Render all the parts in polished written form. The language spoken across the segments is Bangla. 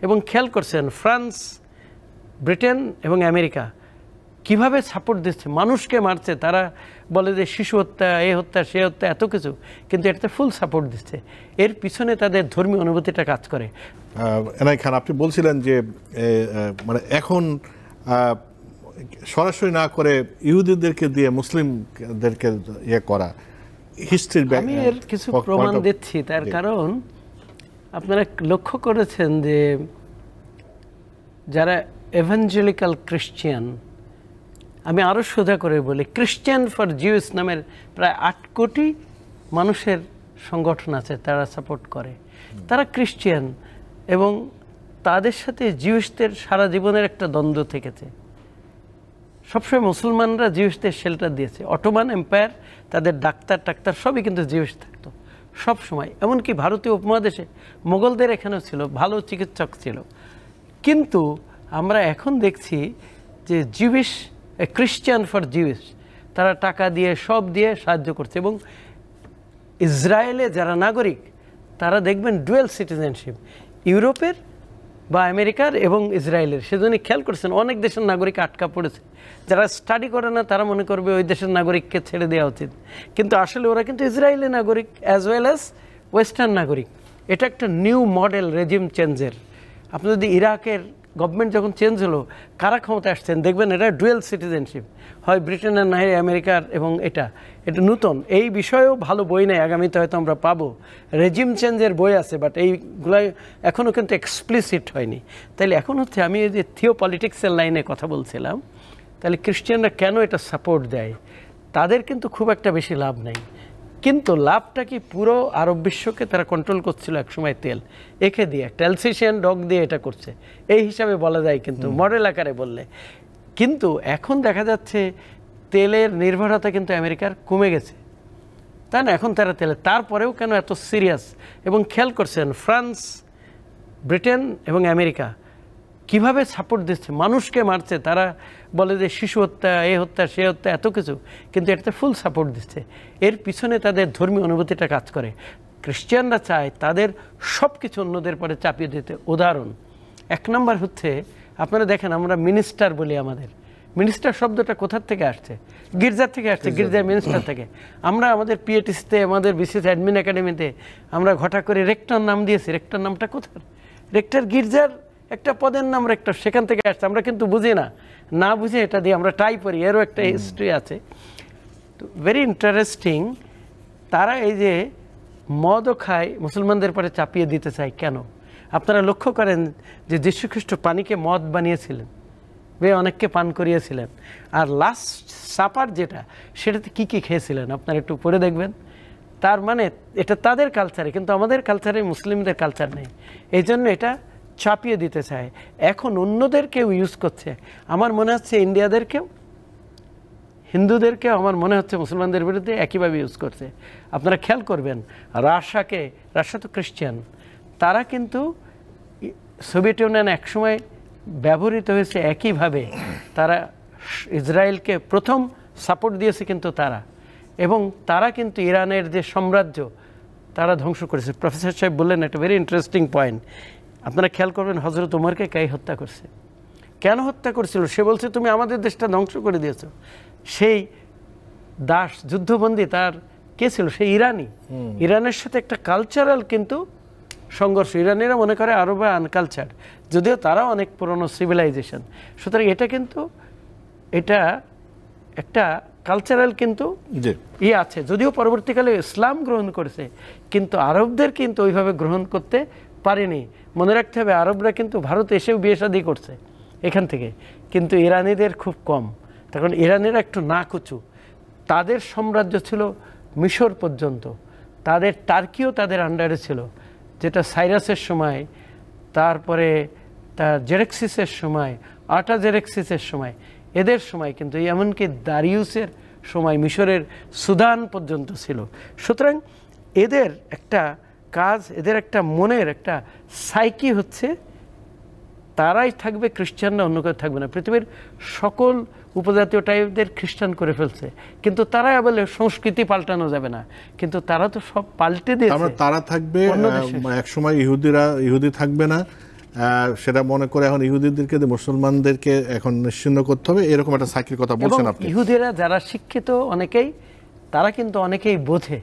এবং খেয়াল করছেন ফ্রান্স, ব্রিটেন এবং আমেরিকা কিভাবে সাপোর্ট দিচ্ছে, মানুষকে মারছে, তারা বলে যে শিশু হত্যা, এ হত্যা, সে হত্যা, এত কিছু, কিন্তু এটাতে ফুল সাপোর্ট দিচ্ছে। এর পিছনে তাদের ধর্মীয় অনুভূতিটা কাজ করে। এনায়েত খান, আপনি বলছিলেন যে মানে এখন সরাসরি না করে ইহুদিদেরকে দিয়ে মুসলিমদেরকে ইয়ে করা, হিস্ট্রির আমি এর কিছু প্রমাণ দিচ্ছি। তার কারণ আপনারা লক্ষ্য করেছেন যে যারা এভাঞ্জেলিক্যাল খ্রিস্টিয়ান, আমি আরও সোজা করে বলি, খ্রিস্টিয়ান ফর জিউস নামের প্রায় 8 কোটি মানুষের সংগঠন আছে, তারা সাপোর্ট করে। তারা খ্রিস্টিয়ান এবং তাদের সাথে জিউসদের সারা জীবনের একটা দ্বন্দ্ব থেকেছে। সবসময় মুসলমানরা জিউসদের শেল্টার দিয়েছে। অটোমান এম্পায়ার, তাদের ডাক্তার সবই কিন্তু জিউস থাকতো সব সময়। এমনকি ভারতীয় উপমহাদেশে মোগলদের এখানেও ছিল, ভালো চিকিৎসক ছিল। কিন্তু আমরা এখন দেখছি যে জিউস, খ্রিস্টান ফর জিউস, তারা টাকা দিয়ে সব দিয়ে সাহায্য করছে। এবং ইসরায়েলে যারা নাগরিক, তারা দেখবেন ডুয়েল সিটিজেনশিপ, ইউরোপের বা আমেরিকার এবং ইসরায়েলের। সেজন্য খেয়াল করছেন অনেক দেশের নাগরিক আটকা পড়েছে। যারা স্টাডি করে না তারা মনে করবে ওই দেশের নাগরিককে ছেড়ে দেওয়া উচিত, কিন্তু আসলে ওরা কিন্তু ইসরায়েলি নাগরিক অ্যাজ ওয়েল অ্যাজ ওয়েস্টার্ন নাগরিক। এটা একটা নিউ মডেল রেজিম চেঞ্জের। আপনি যদি ইরাকের গভর্নমেন্ট যখন চেঞ্জ হলো, কারা ক্ষমতা আসছেন দেখবেন এরা ডুয়েল সিটিজেনশিপ, হয় ব্রিটেনের না হয় আমেরিকার। এবং এটা নতুন, এই বিষয়েও ভালো বই নেই, আগামীতে হয়তো আমরা পাবো। রেজিম চেঞ্জের বই আছে, বাট এইগুলাই এখনও কিন্তু এক্সপ্লিসিট হয়নি। তাইলে এখন হচ্ছে, আমি এই যে থিওপলিটিক্সের লাইনে কথা বলছিলাম, তাহলে খ্রিস্টানরা কেন এটা সাপোর্ট দেয়? তাদের কিন্তু খুব একটা বেশি লাভ নেই, কিন্তু লাভটা কি পুরো আরব বিশ্বকে তারা কন্ট্রোল করছিল একসময় তেল একে দিয়ে, একটা অ্যালসেশিয়ান ডগ দিয়ে এটা করছে, এই হিসাবে বলা যায় কিন্তু মডেল আকারে বললে। কিন্তু এখন দেখা যাচ্ছে তেলের নির্ভরতা কিন্তু আমেরিকার কমে গেছে, তাই না? এখন তারা তেলে, তারপরেও কেন এত সিরিয়াস? এবং খেয়াল করছেন ফ্রান্স, ব্রিটেন এবং আমেরিকা কিভাবে সাপোর্ট দিচ্ছে, মানুষকে মারছে, তারা বলে যে শিশু হত্যা, এ হত্যা, সে হত্যা, এত কিছু, কিন্তু এটাতে ফুল সাপোর্ট দিচ্ছে। এর পিছনে তাদের ধর্মীয় অনুভূতিটা কাজ করে। খ্রিস্টানরা চায় তাদের সব কিছু অন্যদের পরে চাপিয়ে দিতে। উদাহরণ 1 নম্বর হচ্ছে, আপনারা দেখেন আমরা মিনিস্টার বলি, আমাদের মিনিস্টার শব্দটা কোথার থেকে আসছে? গির্জার থেকে আসছে, গির্জার মিনিস্টার থেকে। আমরা আমাদের পিএটিসিতে, আমাদের বিসিএস অ্যাডমিন একাডেমিতে আমরা ঘটা করে রেক্টর নাম দিয়েছি। রেক্টর নামটা কোথার? রেক্টর গির্জার একটা পদের নাম, রেক্টর, সেখান থেকে আসছে। আমরা কিন্তু বুঝি না, না বুঝে এটা দিয়ে আমরা টাই করি, এরও একটা হিস্ট্রি আছে। তো ভেরি ইন্টারেস্টিং। তারা এই যে মদও খায়, মুসলমানদের পরে চাপিয়ে দিতে চায় কেন? আপনারা লক্ষ্য করেন যে যীশু খ্রিস্ট পানিকে মদ বানিয়েছিলেন, অনেককে পান করিয়েছিলেন। আর লাস্ট সাপার যেটা, সেটাতে কি কি খেয়েছিলেন আপনারা একটু পড়ে দেখবেন। তার মানে এটা তাদের কালচারে, কিন্তু আমাদের কালচারে, মুসলিমদের কালচার নেই। এই জন্য এটা চাপিয়ে দিতে চায়। এখন অন্যদেরকেও ইউজ করছে। আমার মনে হচ্ছে ইন্ডিয়াদেরকেও, হিন্দুদেরকেও আমার মনে হচ্ছে মুসলমানদের বিরুদ্ধে একইভাবে ইউজ করছে। আপনারা খেয়াল করবেন রাশিয়া তো খ্রিস্টান, তারা কিন্তু সোভিয়েত ইউনিয়ন একসময় ব্যবহৃত হয়েছে একইভাবে। তারা ইসরায়েলকে প্রথম সাপোর্ট দিয়েছে কিন্তু তারা, এবং তারা কিন্তু ইরানের যে সাম্রাজ্য তারা ধ্বংস করেছে। প্রফেসর সাহেব বললেন একটা ভেরি ইন্টারেস্টিং পয়েন্ট। আপনারা খেয়াল করবেন হজরত ওমরকে কে হত্যা করছে, কেন হত্যা করেছিল? সে বলছে তুমি আমাদের দেশটা ধ্বংস করে দিয়েছ। সেই দাস যুদ্ধবন্দী তার কে ছিল? সে ইরানি। ইরানের সাথে একটা কালচারাল কিন্তু সংঘর্ষ। ইরানিরা মনে করে আরবে আনকালচার, যদিও তারাও অনেক পুরনো সিভিলাইজেশন। সুতরাং এটা কিন্তু এটা একটা কালচারাল কিন্তু আছে, যদিও পরবর্তীকালে ইসলাম গ্রহণ করেছে, কিন্তু আরবদের কিন্তু ওইভাবে গ্রহণ করতে পারেনি। মনে রাখতে হবে আরবরা কিন্তু ভারতে এসেও বিয়ে শাদী করছে এখান থেকে, কিন্তু ইরানিদের খুব কম। তখন ইরানিরা একটু নাকুচু। তাদের সাম্রাজ্য ছিল মিশর পর্যন্ত, তাদের টার্কিও তাদের আন্ডারে ছিল, যেটা সাইরাসের সময়, তারপরে তার জেরেক্সিসের সময়, আর্টাজেরেক্সিসের সময়, এদের সময় কিন্তু এমনকি দারিউসের সময় মিশরের সুদান পর্যন্ত ছিল। সুতরাং এদের একটা কাজ, এদের একটা মনের একটা সাইকি হচ্ছে তারাই থাকবে, খ্রিস্টানরা অন্য কেউ থাকবে না। পৃথিবীর সকল উপজাতীয় টাইপদের খ্রিস্টান করে ফেলছে, কিন্তু তারা বলে সংস্কৃতি পাল্টানো যাবে না, কিন্তু তারা তো সব পাল্টে দিয়েছে। তারা থাকবে, এক সময় ইহুদি থাকবে না, সেটা মনে করে এখন ইহুদিদেরকে মুসলমানদেরকে এখন নিশ্চিহ্ন করতে হবে, এরকম একটা সাইকেল কথা বলছেন আপনি। ইহুদিরা যারা শিক্ষিত অনেকেই, তারা কিন্তু অনেকেই বোঝে,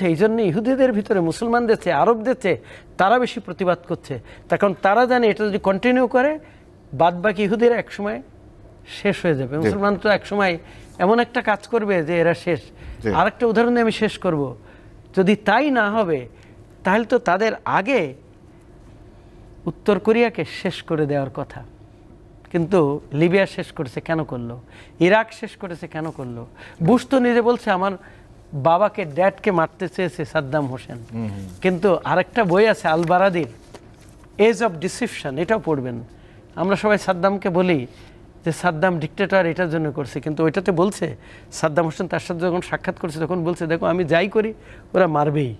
এই জন্য ইহুদিদের ভিতরে মুসলমানদের চেয়ে, আরবদের চেয়ে তারা বেশি প্রতিবাদ করছে। তখন তারা জানে এটা যদি কন্টিনিউ করে বাদ বাকি ইহুদিরা একসময় শেষ হয়ে যাবে। মুসলমান তো একসময় এমন একটা কাজ করবে যে এরা শেষ। আরেকটা উদাহরণ দিয়ে আমি শেষ করব, যদি তাই না হবে তাহলে তো তাদের আগে উত্তর কোরিয়াকে শেষ করে দেওয়ার কথা, কিন্তু লিবিয়া শেষ করেছে, কেন করলো? ইরাক শেষ করেছে, কেন করলো? বুশ তো নিজে বলছে আমার বাবাকে, ড্যাডকে মারতে চেয়েছে সাদ্দাম হোসেন। কিন্তু আরেকটা বই আছে আল বারাদির, এজ অফ ডিসিপশন, এটাও পড়বেন। আমরা সবাই সাদ্দামকে বলি যে সাদ্দাম ডিক্টেটর এটার জন্য করছে, কিন্তু ওইটাতে বলছে সাদ্দাম হোসেন তার সাথে যখন সাক্ষাৎ করছে তখন বলছে দেখো আমি যাই করি ওরা মারবেই।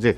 জি।